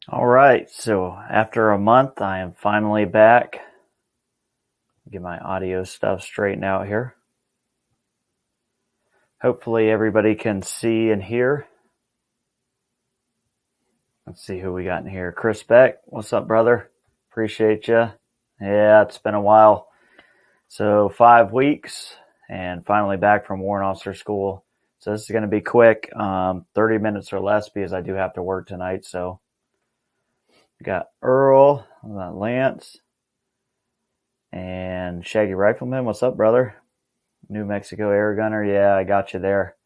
All right, so after a month, I am finally back. Get my audio stuff straightened out here. Hopefully everybody can see and hear. Let's see who we got in here. Chris Beck, what's up, brother? Appreciate you. Yeah, it's been a while. So 5 weeks and finally back from Warrant Officer School. So this is going to be quick, 30 minutes or less because I do have to work tonight. So we got Earl, we got Lance, and Shaggy Rifleman. What's up, brother? New Mexico Air Gunner. Yeah, I got you there.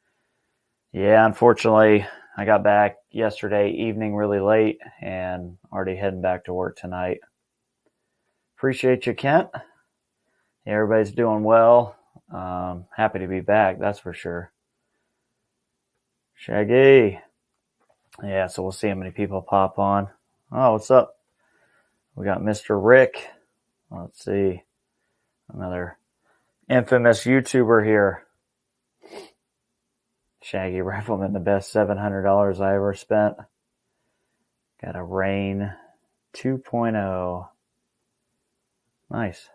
Yeah, unfortunately, I got back yesterday evening really late and already heading back to work tonight. Appreciate you, Kent. Yeah, everybody's doing well. Happy to be back, that's for sure. Shaggy. Yeah, so we'll see how many people pop on. Oh, what's up? We got Mr. Rick. Let's see. Another infamous YouTuber here. Shaggy Rifleman, the best $700 I ever spent. Got a Rain 2.0. Nice.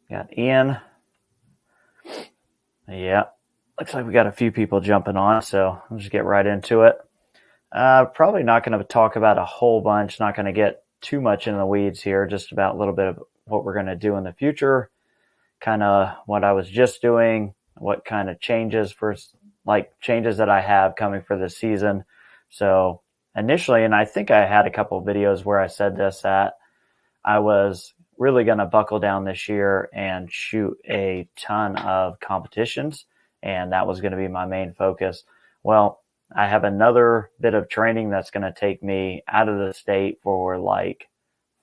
Got Ian. Yeah. Looks like we got a few people jumping on, so I'll just get right into it. Probably not going to talk about a whole bunch, not going to get too much in the weeds here, just about a little bit of what we're going to do in the future, kind of what I was just doing, what kind of changes that I have coming for this season. So initially, and I think I had a couple of videos where I said this, that I was really going to buckle down this year and shoot a ton of competitions, and that was going to be my main focus. Well, I have another bit of training that's going to take me out of the state for like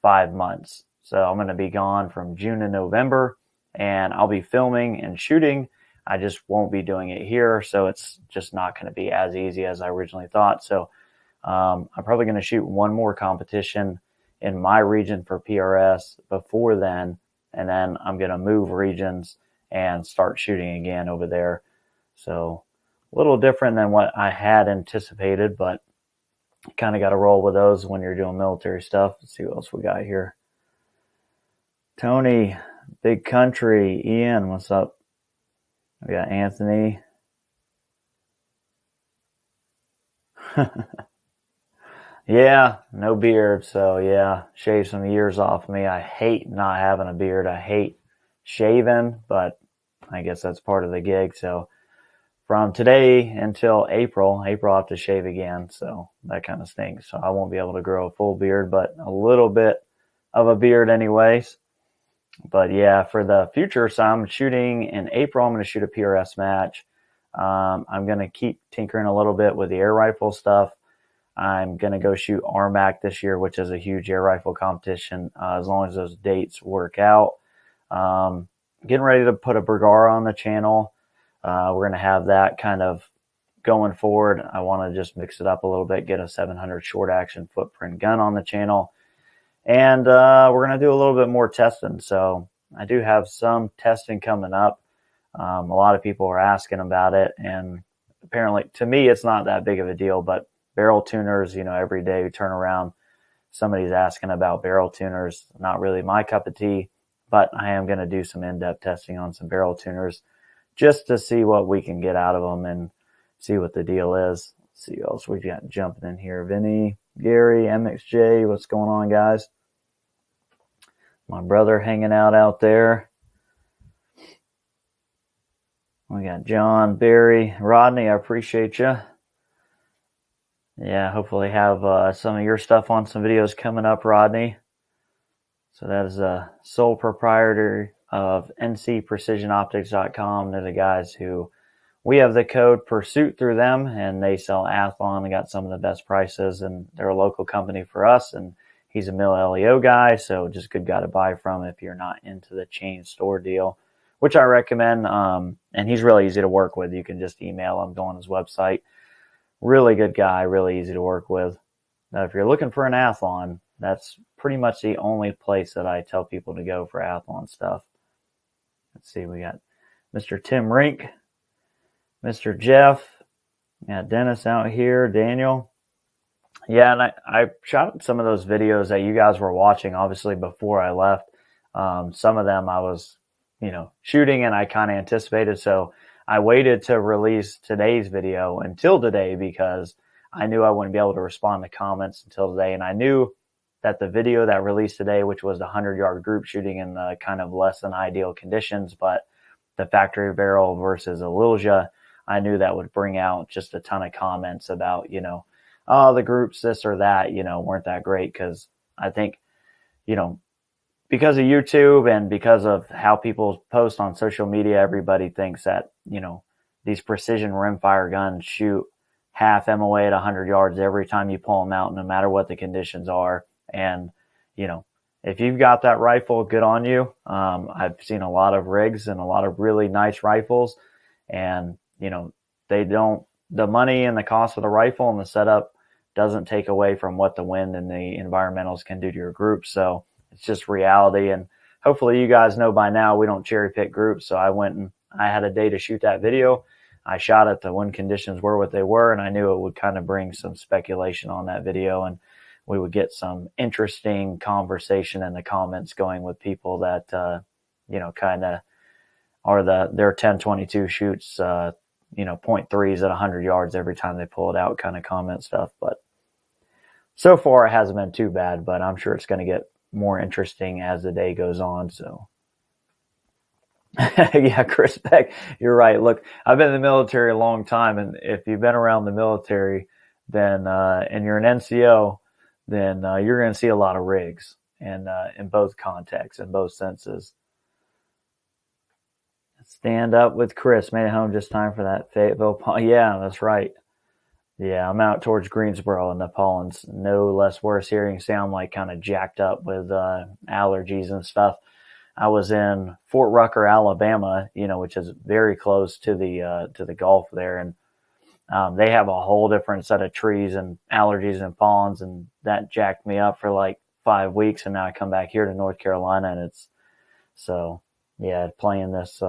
5 months. So I'm going to be gone from June to November, and I'll be filming and shooting. I just won't be doing it here, so it's just not going to be as easy as I originally thought. So I'm probably going to shoot one more competition in my region for PRS before then, and then I'm going to move regions and start shooting again over there. So a little different than what I had anticipated, but kind of got to roll with those when you're doing military stuff. Let's see what else we got here. Tony, Big Country, Ian, what's up? We got Anthony. Yeah, no beard, so yeah, shave some years off me. I hate not having a beard. I hate shaving, but I guess that's part of the gig. So from today until April, I'll have to shave again, so that kind of stinks. So I won't be able to grow a full beard, but a little bit of a beard anyways. But yeah, for the future, so I'm shooting in April. I'm going to shoot a PRS match. I'm going to keep tinkering a little bit with the air rifle stuff. I'm going to go shoot RMAC this year, which is a huge air rifle competition, as long as those dates work out. Getting ready to put a Bergara on the channel. We're going to have that kind of going forward. I want to just mix it up a little bit, get a 700 short action footprint gun on the channel. And we're going to do a little bit more testing. So I do have some testing coming up. A lot of people are asking about it. And apparently, to me, it's not that big of a deal, but barrel tuners, every day we turn around, somebody's asking about barrel tuners. Not really my cup of tea, but I am going to do some in-depth testing on some barrel tuners just to see what we can get out of them and see what the deal is. Let's see what else we got jumping in here. Vinny, Gary, MXJ, what's going on, guys? My brother hanging out there. We got John, Barry, Rodney, I appreciate you. Yeah, hopefully have some of your stuff on some videos coming up, Rodney. So that is a sole proprietor of ncprecisionoptics.com. They're the guys who we have the code Pursuit through them, and they sell Athlon. They got some of the best prices, and they're a local company for us, and he's a Mill LEO guy, so just a good guy to buy from if you're not into the chain store deal, which I recommend. And he's really easy to work with. You can just email him, go on his website. Really good guy, really easy to work with. Now, if you're looking for an Athlon, that's pretty much the only place that I tell people to go for Athlon stuff. Let's see, we got Mr. Tim Rink, Mr. Jeff, we got Dennis out here, Daniel. Yeah, and I shot some of those videos that you guys were watching, obviously, before I left. Some of them I was, shooting and I kind of anticipated. So I waited to release today's video until today because I knew I wouldn't be able to respond to comments until today. And I knew that the video that released today, which was the 100-yard group shooting in the kind of less than ideal conditions, but the factory barrel versus Alilja, I knew that would bring out just a ton of comments about, oh, the groups, this or that, weren't that great. Cause I think, because of YouTube and because of how people post on social media, everybody thinks that, these precision rimfire guns shoot half MOA at 100 yards every time you pull them out, no matter what the conditions are. And, if you've got that rifle, good on you. I've seen a lot of rigs and a lot of really nice rifles, and, the money and the cost of the rifle and the setup doesn't take away from what the wind and the environmentals can do to your group. So it's just reality. And hopefully you guys know by now we don't cherry pick groups. So I went and I had a day to shoot that video. I shot it. The wind conditions were what they were, and I knew it would kind of bring some speculation on that video, and we would get some interesting conversation in the comments going with people that, kind of are their 10-22 shoots, 0.3s at 100 yards every time they pull it out kind of comment stuff. But so far it hasn't been too bad, but I'm sure it's going to get more interesting as the day goes on. So yeah, Chris Beck, you're right. Look, I've been in the military a long time, and if you've been around the military, then and you're an NCO, then you're going to see a lot of rigs, and in both contexts, in both senses. Stand up with Chris. Made it home just time for that Fayetteville. Yeah, that's right. Yeah, I'm out towards Greensboro, and the pollen's no less worse here. You can see I'm like kind of jacked up with allergies and stuff. I was in Fort Rucker, Alabama, which is very close to the Gulf there, and they have a whole different set of trees and allergies and pollens, and that jacked me up for like 5 weeks. And now I come back here to North Carolina, and it's so yeah, playing this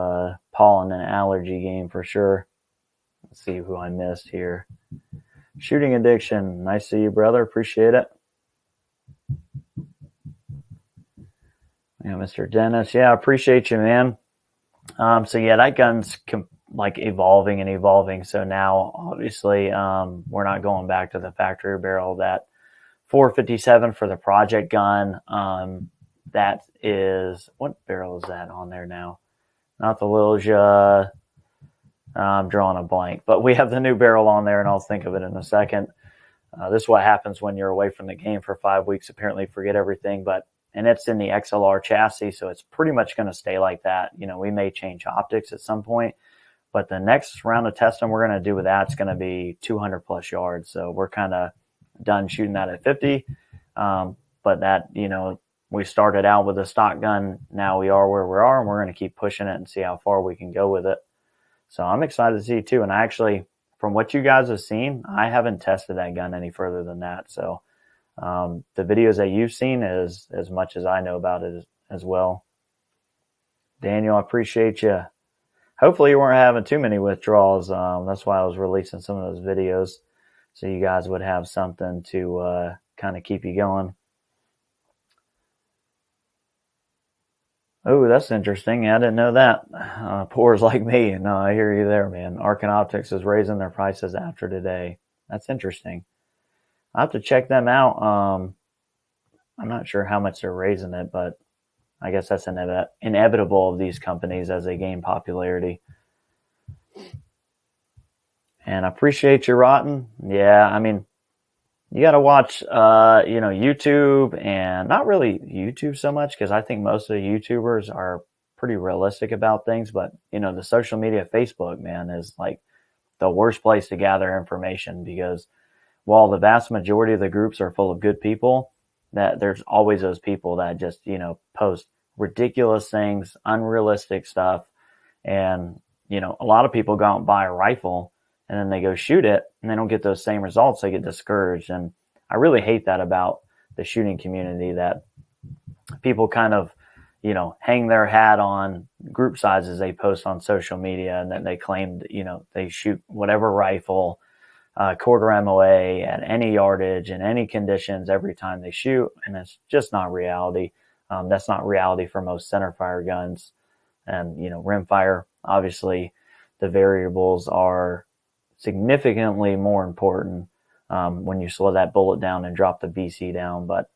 pollen and allergy game for sure. Let's see who I missed here. Shooting Addiction, nice to see you, brother. Appreciate it. Yeah, Mr. Dennis. Yeah, appreciate you, man. So yeah, that gun's like evolving and evolving. So now, obviously, we're not going back to the factory barrel. That 457 for the project gun. That is, what barrel is that on there now? Not the Alilja. I'm drawing a blank, but we have the new barrel on there, and I'll think of it in a second. This is what happens when you're away from the game for 5 weeks. Apparently, forget everything, and it's in the XLR chassis, so it's pretty much going to stay like that. We may change optics at some point, but the next round of testing we're going to do with that's going to be 200 plus yards. So we're kind of done shooting that at 50. But that, we started out with a stock gun. Now we are where we are, and we're going to keep pushing it and see how far we can go with it. So I'm excited to see too. And I actually, from what you guys have seen, I haven't tested that gun any further than that. So the videos that you've seen is as much as I know about it as well. Daniel, I appreciate you. Hopefully you weren't having too many withdrawals. That's why I was releasing some of those videos, so you guys would have something to kind of keep you going. Oh, that's interesting. I didn't know that. Poor's like me. No, I hear you there, man. Arkin Optics is raising their prices after today. That's interesting. I'll have to check them out. I'm not sure how much they're raising it, but I guess that's inevitable of these companies as they gain popularity. And I appreciate you, Rotten. Yeah, I mean, you got to watch, YouTube, and not really YouTube so much, because I think most of the YouTubers are pretty realistic about things. But, the social media, Facebook, man, is like the worst place to gather information, because while the vast majority of the groups are full of good people, that there's always those people that just, post ridiculous things, unrealistic stuff. And, a lot of people go out and buy a rifle, and then they go shoot it, and they don't get those same results. They get discouraged. And I really hate that about the shooting community, that people kind of, hang their hat on group sizes they post on social media, and then they claim, they shoot whatever rifle. quarter MOA at any yardage in any conditions every time they shoot, and it's just not reality. That's not reality for most centerfire guns. And, rimfire, obviously the variables are significantly more important when you slow that bullet down and drop the BC down. But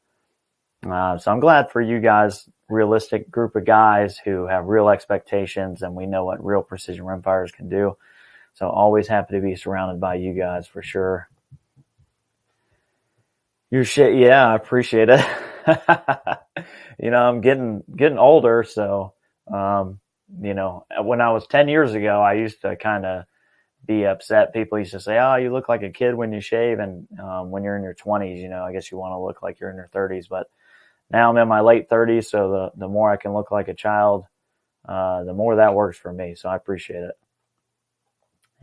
so I'm glad for you guys, realistic group of guys who have real expectations, and we know what real precision rimfires can do. So always happy to be surrounded by you guys for sure. Your shit, yeah, I appreciate it. I'm getting older, so when I was 10 years ago, I used to kind of be upset. People used to say, "Oh, you look like a kid when you shave," and when you're in your 20s, I guess you want to look like you're in your 30s. But now I'm in my late 30s, so the more I can look like a child, the more that works for me. So I appreciate it.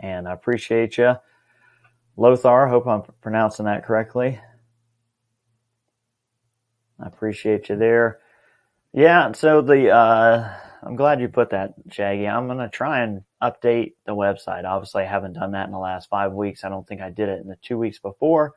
And I appreciate you, Lothar. Hope I'm pronouncing that correctly. I appreciate you there. Yeah, so I'm glad you put that, Shaggy. I'm going to try and update the website. Obviously, I haven't done that in the last 5 weeks. I don't think I did it in the 2 weeks before,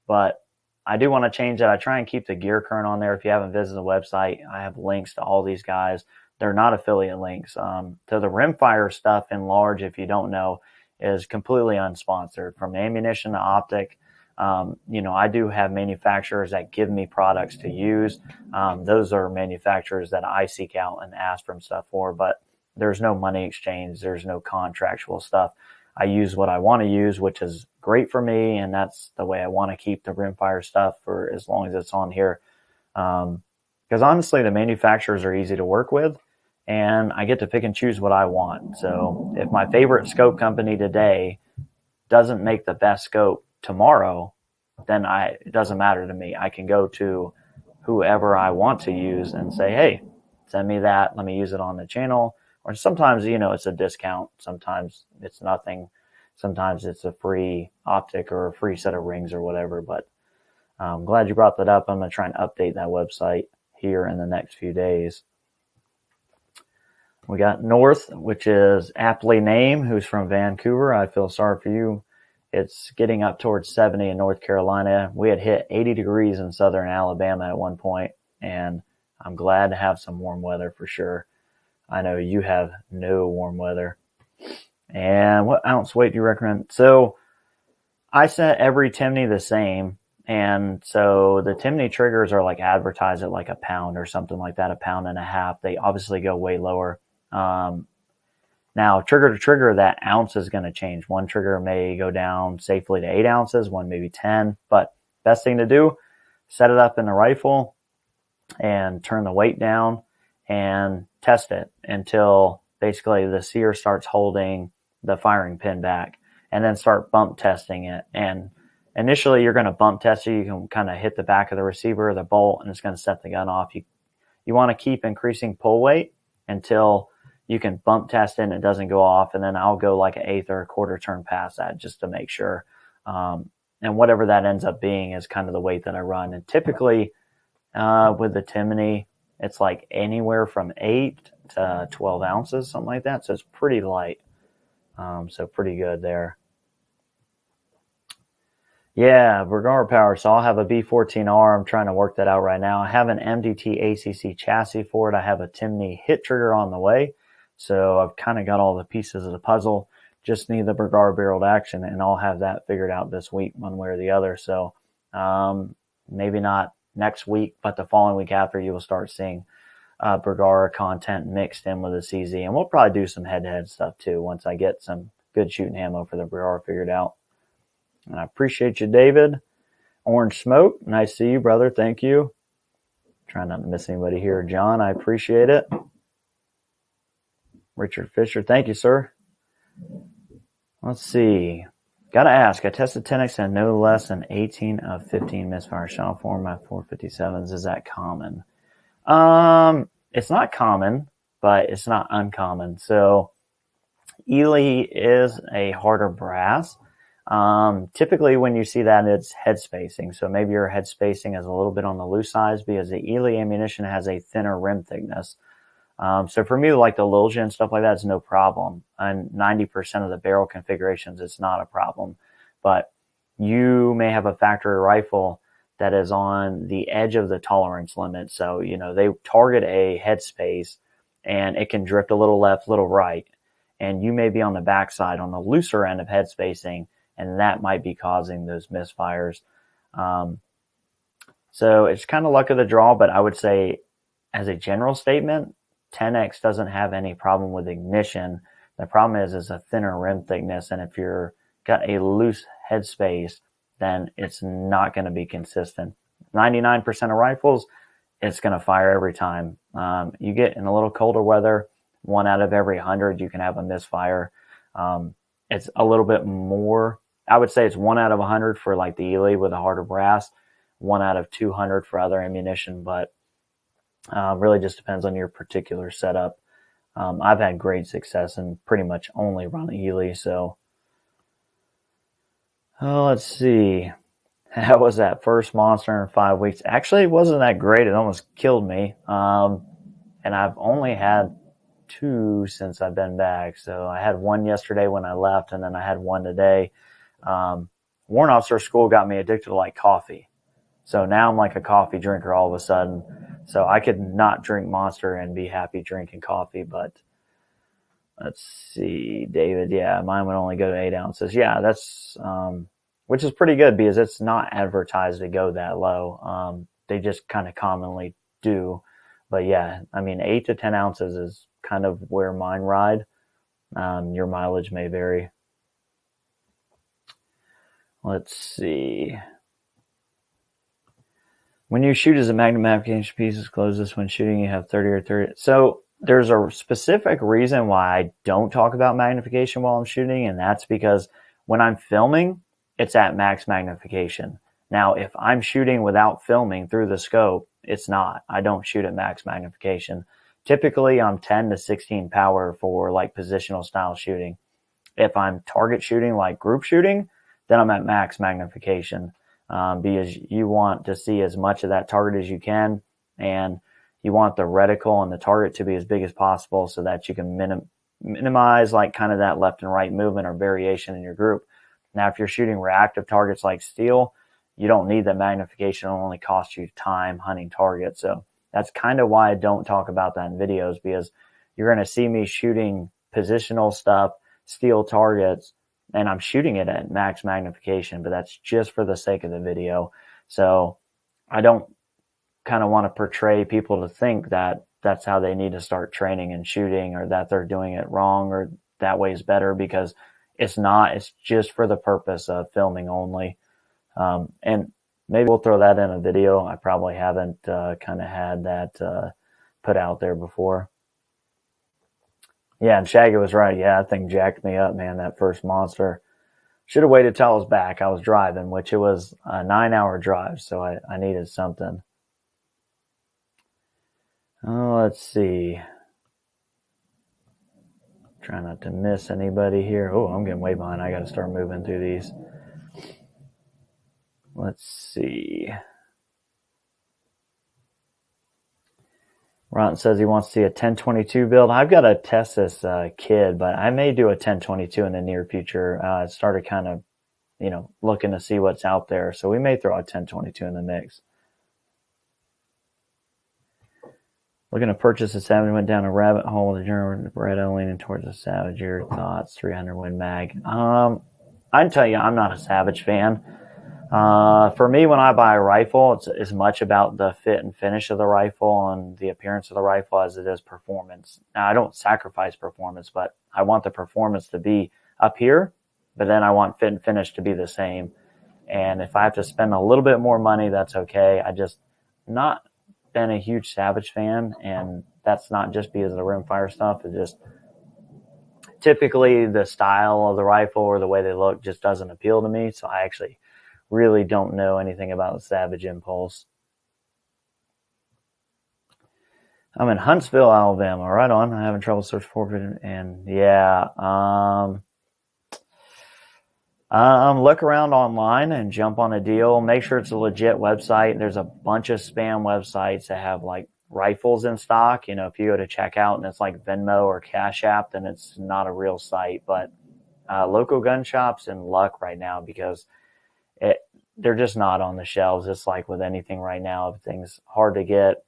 but I do want to change that. I try and keep the gear current on there. If you haven't visited the website, I have links to all these guys. They're not affiliate links. To the rimfire stuff in large, if you don't know, is completely unsponsored. From ammunition to optic, I do have manufacturers that give me products to use. Those are manufacturers that I seek out and ask for stuff for, but there's no money exchange. There's no contractual stuff. I use what I want to use, which is great for me, and that's the way I want to keep the rimfire stuff for as long as it's on here. Because honestly, the manufacturers are easy to work with, and I get to pick and choose what I want. So if my favorite scope company today doesn't make the best scope tomorrow, then it doesn't matter to me. I can go to whoever I want to use and say, "Hey, send me that. Let me use it on the channel." Or sometimes, it's a discount. Sometimes it's nothing. Sometimes it's a free optic or a free set of rings or whatever. But I'm glad you brought that up. I'm going to try and update that website here in the next few days. We got North, which is aptly named, who's from Vancouver. I feel sorry for you. It's getting up towards 70 in North Carolina. We had hit 80 degrees in southern Alabama at one point, and I'm glad to have some warm weather for sure. I know you have no warm weather. And what ounce weight do you recommend? So I set every Timney the same. And so the Timney triggers are like advertised at like a pound or something like that, 1.5 pounds. They obviously go way lower. Now, trigger to trigger, that ounce is going to change. One trigger may go down safely to 8 ounces, one maybe 10. But best thing to do, set it up in the rifle and turn the weight down and test it until basically the sear starts holding the firing pin back, and then start bump testing it. And initially you're going to bump test it. You can kind of hit the back of the receiver or the bolt, and it's going to set the gun off. You want to keep increasing pull weight until you can bump test it and it doesn't go off. And then I'll go like an eighth or a quarter turn past that just to make sure. And whatever that ends up being is kind of the weight that I run. And typically with the Timney, it's like anywhere from 8 to 12 ounces, something like that. So it's pretty light. So pretty good there. Yeah, Bergara power. So I'll have a B14R. I'm trying to work that out right now. I have an MDT ACC chassis for it. I have a Timney hit trigger on the way. So I've kind of got all the pieces of the puzzle. Just need the Bergara barreled action, and I'll have that figured out this week, one way or the other. So maybe not next week, but the following week after, you will start seeing Bergara content mixed in with the CZ. And we'll probably do some head-to-head stuff too once I get some good shooting ammo for the Bergara figured out. And I appreciate you, David. Orange Smoke, nice to see you, brother. Thank you. Trying not to miss anybody here. John, I appreciate it. Richard Fisher, thank you, sir. Let's see. Got to ask, I tested 10x and no less than 18 of 15 misfire shot for my 457s. Is that common? It's not common, but it's not uncommon. So Ely is a harder brass. Typically when you see that, it's head spacing. So maybe your head spacing is a little bit on the loose size because the Ely ammunition has a thinner rim thickness. So for me, like the Lilja and stuff like that, it's no problem. And 90% of the barrel configurations, it's not a problem. But you may have a factory rifle that is on the edge of the tolerance limit. So, they target a headspace and it can drift a little left, little right. And you may be on the backside on the looser end of head spacing, and that might be causing those misfires. So it's kind of luck of the draw, but I would say as a general statement, 10X doesn't have any problem with ignition. The problem is a thinner rim thickness, and if you're got a loose headspace, then it's not going to be consistent. 99% of rifles, it's going to fire every time. You get in a little colder weather, 1 out of every 100, you can have a misfire. It's a little bit more. I would say it's 1 out of 100 for like the Eley with a harder brass, 1 out of 200 for other ammunition, but really just depends on your particular setup. I've had great success and pretty much only run Eley. So let's see. How was that first monster in 5 weeks? Actually, it wasn't that great. It almost killed me. And I've only had 2 since I've been back. So I had 1 yesterday when I left, and then I had 1 today. Warrant officer school got me addicted to like coffee. So now I'm like a coffee drinker all of a sudden. So I could not drink Monster and be happy drinking coffee. But let's see, David. Yeah, mine would only go to 8 ounces. Yeah, that's which is pretty good because it's not advertised to go that low. They just kind of commonly do. But yeah, I mean, 8 to 10 ounces is kind of where mine ride. Your mileage may vary. Let's see. When you shoot as a Magnum application piece is closest when shooting, you have 30 or 30. So there's a specific reason why I don't talk about magnification while I'm shooting, and that's because when I'm filming, it's at max magnification. Now, if I'm shooting without filming through the scope, it's not. I don't shoot at max magnification. Typically, I'm 10 to 16 power for like positional style shooting. If I'm target shooting, like group shooting, then I'm at max magnification. Because you want to see as much of that target as you can, and you want the reticle and the target to be as big as possible so that you can minimize like kind of that left and right movement or variation in your group. Now, if you're shooting reactive targets like steel, you don't need the magnification. It'll only cost you time hunting targets. So that's kind of why I don't talk about that in videos, because you're going to see me shooting positional stuff, steel targets, and I'm shooting it at max magnification, but that's just for the sake of the video. So I don't kind of want to portray people to think that that's how they need to start training and shooting, or that they're doing it wrong, or that way is better, because it's not. It's just for the purpose of filming only. And maybe we'll throw that in a video. I probably haven't kind of had that put out there before. Yeah, and Shaggy was right. Yeah, that thing jacked me up, man, that first monster. Should have waited till I was back. I was driving, which it was a 9-hour drive, so I needed something. Oh, let's see. Try not to miss anybody here. Oh, I'm getting way behind. I got to start moving through these. Let's see. Ron says he wants to see a 1022 build. I've got to test this kid, but I may do a 1022 in the near future. I started kind of, looking to see what's out there. So we may throw a 1022 in the mix. Looking to purchase a Savage, went down a rabbit hole. The German Beretta leaning towards a Savage. Your thoughts? 300 Win Mag. I can tell you, I'm not a Savage fan. For me, when I buy a rifle, it's as much about the fit and finish of the rifle and the appearance of the rifle as it is performance. Now, I don't sacrifice performance, but I want the performance to be up here, but then I want fit and finish to be the same. And if I have to spend a little bit more money, that's okay. I just not been a huge Savage fan, and that's not just because of the rimfire stuff. It's just typically the style of the rifle or the way they look just doesn't appeal to me. So I actually really don't know anything about the Savage Impulse. I'm in Huntsville, Alabama. Right on. I'm having trouble searching for it. And yeah, look around online and jump on a deal. Make sure it's a legit website. There's a bunch of spam websites that have like rifles in stock. If you go to checkout and it's like Venmo or Cash App, then it's not a real site. But local gun shops in luck right now, because they're just not on the shelves. It's like with anything right now, everything's hard to get.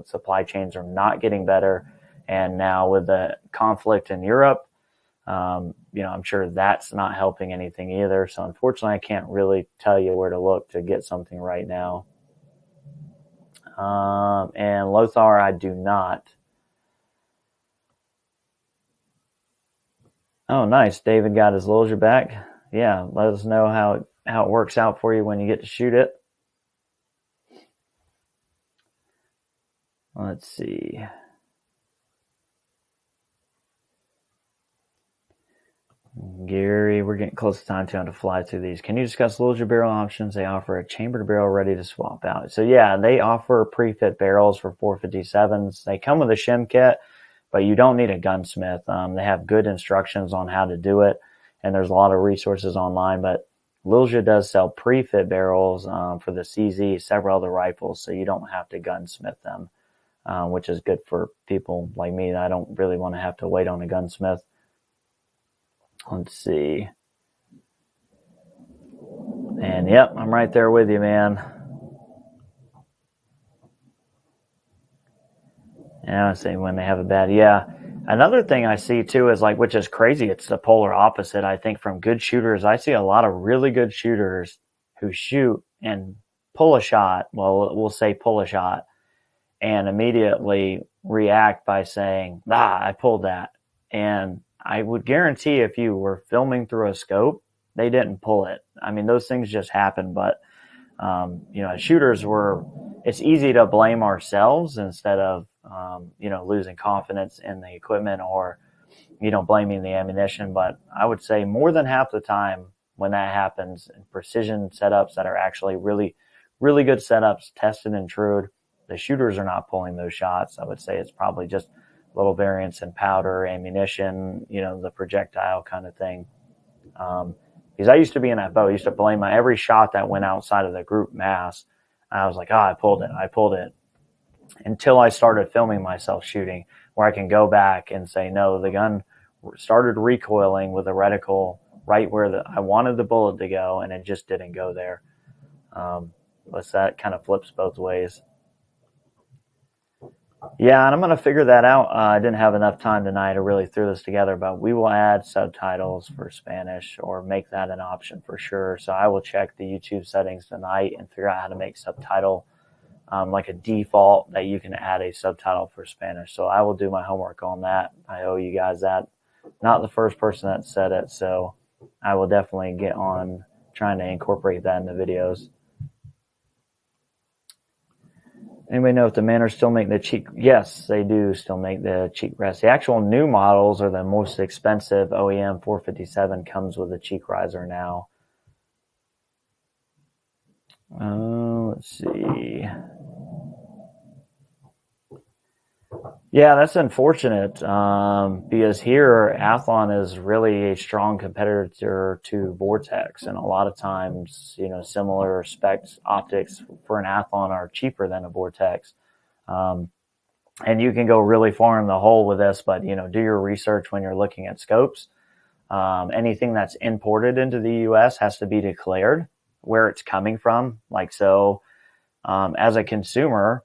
Supply chains are not getting better. And now with the conflict in Europe, I'm sure that's not helping anything either. So unfortunately, I can't really tell you where to look to get something right now. And Lothar, I do not. Oh, nice. David got his Lulger back. Yeah, let us know how it works out for you when you get to shoot it. Let's see. Gary, we're getting close to time to fly through these. Can you discuss Lulger barrel options? They offer a chambered barrel ready to swap out. So yeah, they offer pre-fit barrels for 457s. They come with a shim kit, but you don't need a gunsmith. They have good instructions on how to do it, and there's a lot of resources online. But Lulger does sell pre-fit barrels for the CZ, several other rifles, so you don't have to gunsmith them, which is good for people like me. I don't really want to have to wait on a gunsmith. Let's see. And yep, I'm right there with you, man. Yeah, I say when they have a bad, yeah. Another thing I see too is which is crazy. It's the polar opposite. I think from good shooters, I see a lot of really good shooters who shoot and pull a shot. Well, we'll say pull a shot and immediately react by saying, I pulled that. And I would guarantee if you were filming through a scope, they didn't pull it. I mean, those things just happen, but, shooters it's easy to blame ourselves instead of, losing confidence in the equipment or, blaming the ammunition. But I would say more than half the time when that happens, precision setups that are actually really, really good setups, tested and true, the shooters are not pulling those shots. I would say it's probably just little variance in powder, ammunition, the projectile kind of thing. Because I used to be in that boat. I used to blame every shot that went outside of the group mass. I was like, I pulled it. Until I started filming myself shooting, where I can go back and say, no, the gun started recoiling with a reticle right where I wanted the bullet to go, and it just didn't go there. That kind of flips both ways. Yeah, and I'm going to figure that out. I didn't have enough time tonight to really throw this together, but we will add subtitles for Spanish or make that an option for sure. So I will check the YouTube settings tonight and figure out how to make subtitle like a default that you can add a subtitle for Spanish. So I will do my homework on that. I owe you guys that. Not the first person that said it, so I will definitely get on trying to incorporate that in the videos. Anybody know if the Manners still make the cheek? Yes, they do still make the cheek rest. The actual new models are the most expensive. OEM 457 comes with a cheek riser now. Let's see. Yeah, that's unfortunate because here Athlon is really a strong competitor to Vortex, and a lot of times, similar specs optics for an Athlon are cheaper than a Vortex. And you can go really far in the hole with this, but do your research when you're looking at scopes. Anything that's imported into the U.S. has to be declared where it's coming from. As a consumer,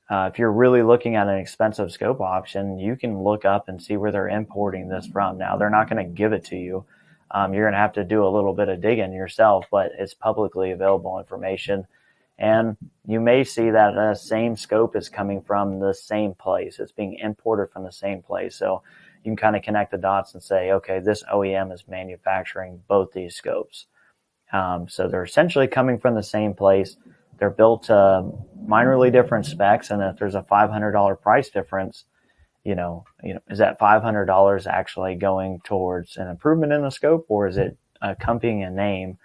if you're really looking at an expensive scope option, you can look up and see where they're importing this from. Now, they're not going to give it to you. You're going to have to do a little bit of digging yourself, but it's publicly available information. And you may see that the same scope is coming from the same place. It's being imported from the same place. So you can kind of connect the dots and say, okay, this OEM is manufacturing both these scopes. So they're essentially coming from the same place. They're built to minorly different specs, and if there's a $500 price difference, is that $500 actually going towards an improvement in the scope, or is it accompanying a name?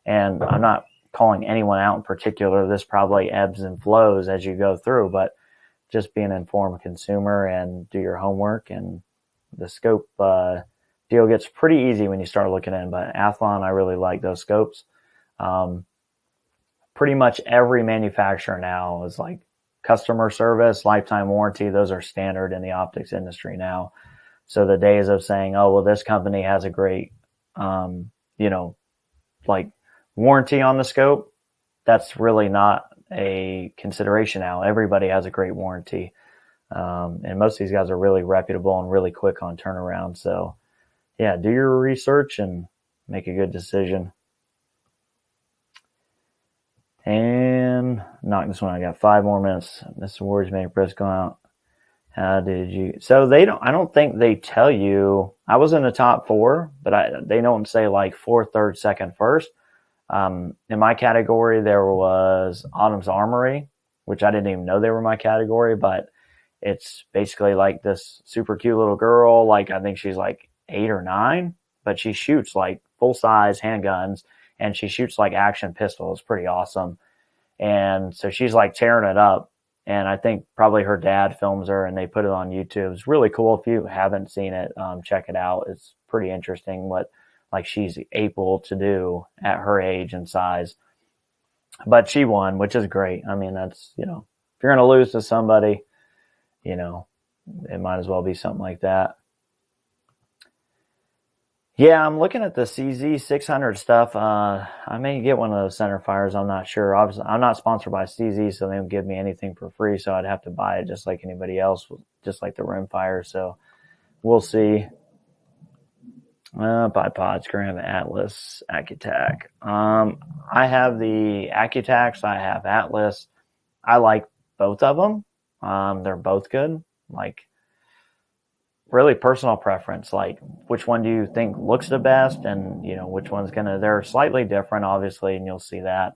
And I'm not calling anyone out in particular. This probably ebbs and flows as you go through, but just be an informed consumer and do your homework. And the scope deal gets pretty easy when you start looking in. But Athlon, I really like those scopes. Pretty much every manufacturer now is like customer service, lifetime warranty. Those are standard in the optics industry now. So the days of saying, oh, well, this company has a great, warranty on the scope, that's really not a consideration now. Everybody has a great warranty. And most of these guys are really reputable and really quick on turnaround. So yeah, do your research and make a good decision. And knock this one. I got 5 more minutes. Mr. Warriors made a press go out. How did you? So I don't think they tell you. I was in the top 4, but they don't say like 4th, 3rd, 2nd, 1st. In my category, there was Autumn's Armory, which I didn't even know they were my category, but it's basically like this super cute little girl. Like, I think she's like 8 or 9, but she shoots like full size handguns and she shoots like action pistols. Pretty awesome. And so she's like tearing it up. And I think probably her dad films her and they put it on YouTube. It's really cool. If you haven't seen it, check it out. It's pretty interesting what like she's able to do at her age and size. But she won, which is great. I mean, that's, if you're going to lose to somebody, it might as well be something like that. Yeah, I'm looking at the CZ 600 stuff. I may get one of those center fires. I'm not sure. Obviously, I'm not sponsored by CZ, so they don't give me anything for free. So I'd have to buy it just like anybody else, just like the rimfire. So we'll see. Bipods, Graham, Atlas, Accutac. I have the Accutacs. I have Atlas. I like both of them. They're both good. Like, really personal preference. Like, which one do you think looks the best? And, which one's they're slightly different, obviously, and you'll see that.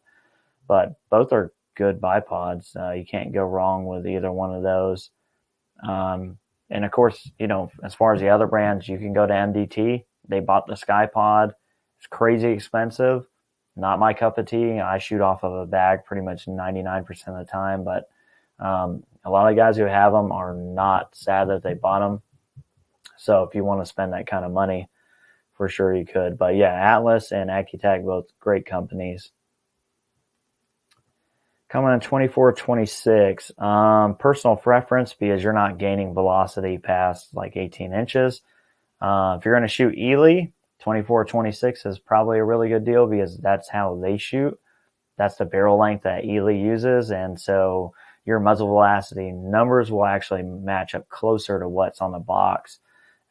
But both are good bipods. You can't go wrong with either one of those. And of course, as far as the other brands, you can go to MDT. They bought the SkyPod. It's crazy expensive. Not my cup of tea. I shoot off of a bag pretty much 99% of the time. But a lot of guys who have them are not sad that they bought them. So if you want to spend that kind of money, for sure you could. But yeah, Atlas and Accutac, both great companies. Coming in 24-26, personal preference, because you're not gaining velocity past like 18 inches. If you're going to shoot Ely, 24-26 is probably a really good deal because that's how they shoot. That's the barrel length that Ely uses. And so your muzzle velocity numbers will actually match up closer to what's on the box.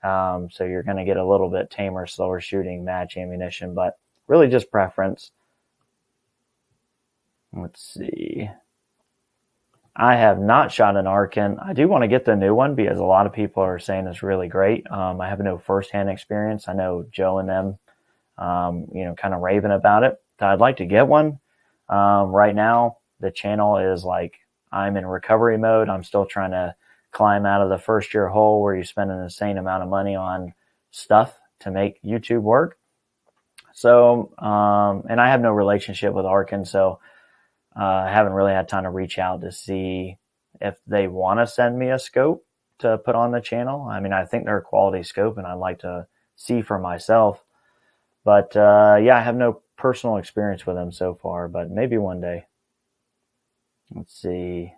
So you're going to get a little bit tamer, slower shooting match ammunition, but really just preference. Let's see. I have not shot an Arken. I do want to get the new one because a lot of people are saying it's really great. I have no firsthand experience. I know Joe and them, kind of raving about it. So I'd like to get one. Right now, the channel is like, I'm in recovery mode. I'm still trying to climb out of the first year hole where you spend an insane amount of money on stuff to make YouTube work. So, and I have no relationship with Arken, so I haven't really had time to reach out to see if they want to send me a scope to put on the channel. I mean, I think they're a quality scope and I'd like to see for myself. But yeah, I have no personal experience with them so far, but maybe one day. Let's see.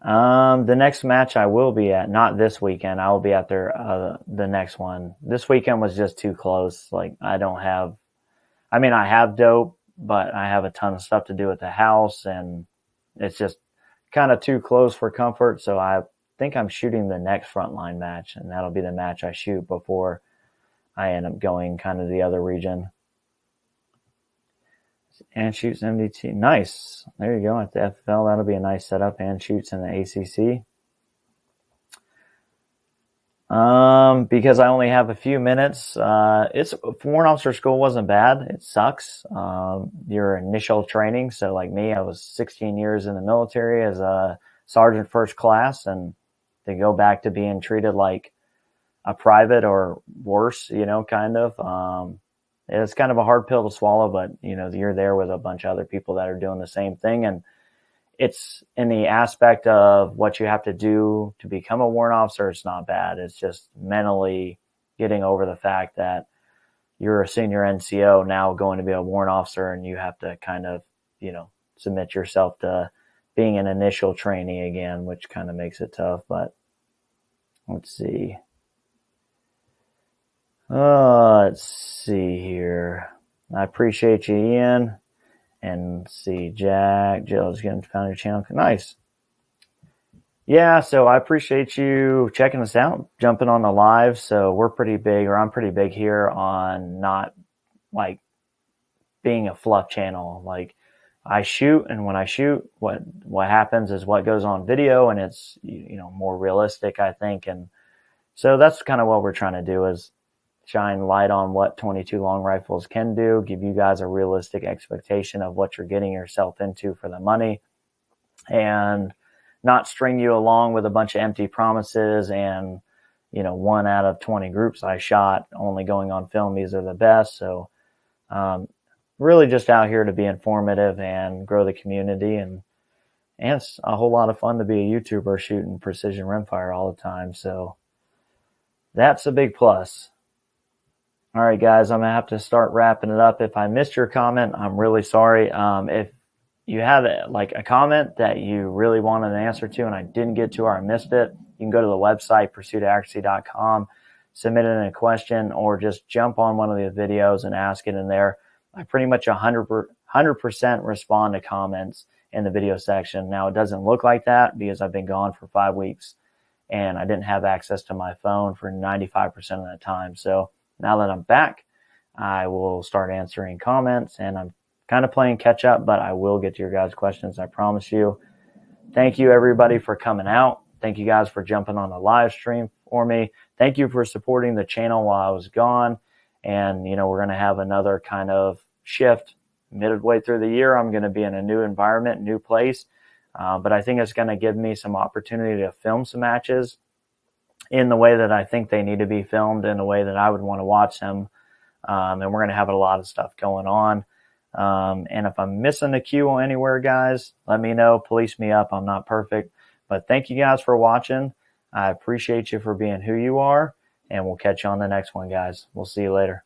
The next match I will be at, not this weekend. I will be at the next one. This weekend was just too close. Like, I have dope, but I have a ton of stuff to do at the house, and it's just kind of too close for comfort. So I think I'm shooting the next frontline match, and that'll be the match I shoot before I end up going kind of the other region. And shoots MDT. Nice. There you go. At the FFL, that'll be a nice setup. And shoots in the ACC. Because I only have a few minutes. Warrant Officer School wasn't bad. It sucks. Your initial training. So like me, I was 16 years in the military as a sergeant first class, and to go back to being treated like a private or worse, kind of. It's kind of a hard pill to swallow, but you're there with a bunch of other people that are doing the same thing. And it's in the aspect of what you have to do to become a warrant officer. It's not bad. It's just mentally getting over the fact that you're a senior NCO now going to be a warrant officer, and you have to kind of, submit yourself to being an initial trainee again, which kind of makes it tough. But let's see. Let's see here. I appreciate you, Ian. And see, Jack, Jill's getting found your channel. Nice. Yeah, so I appreciate you checking us out, jumping on the live. So we're pretty big, or I'm pretty big here on not like being a fluff channel. Like I shoot, and when I shoot, what happens is what goes on video, and it's more realistic, I think. And so that's kind of what we're trying to do, is shine light on what 22 long rifles can do, give you guys a realistic expectation of what you're getting yourself into for the money, and not string you along with a bunch of empty promises and 1 out of 20 groups I shot only going on film, these are the best. So really just out here to be informative and grow the community, and it's a whole lot of fun to be a YouTuber shooting precision rimfire all the time. So that's a big plus. All right, guys, I'm going to have to start wrapping it up. If I missed your comment, I'm really sorry. If you have a comment that you really wanted an answer to and I didn't get to, or I missed it, you can go to the website, pursuitofaccuracy.com, submit in a question, or just jump on one of the videos and ask it in there. I pretty much 100% respond to comments in the video section. Now, it doesn't look like that because I've been gone for 5 weeks and I didn't have access to my phone for 95% of the time. So now that I'm back, I will start answering comments, and I'm kind of playing catch up, but I will get to your guys' questions, I promise you. Thank you, everybody, for coming out. Thank you guys for jumping on the live stream for me. Thank you for supporting the channel while I was gone. And, we're going to have another kind of shift midway through the year. I'm going to be in a new environment, new place. But I think it's going to give me some opportunity to film some matches in the way that I think they need to be filmed, in the way that I would want to watch them. And we're going to have a lot of stuff going on. And if I'm missing a cue anywhere, guys, let me know. Police me up. I'm not perfect. But thank you guys for watching. I appreciate you for being who you are. And we'll catch you on the next one, guys. We'll see you later.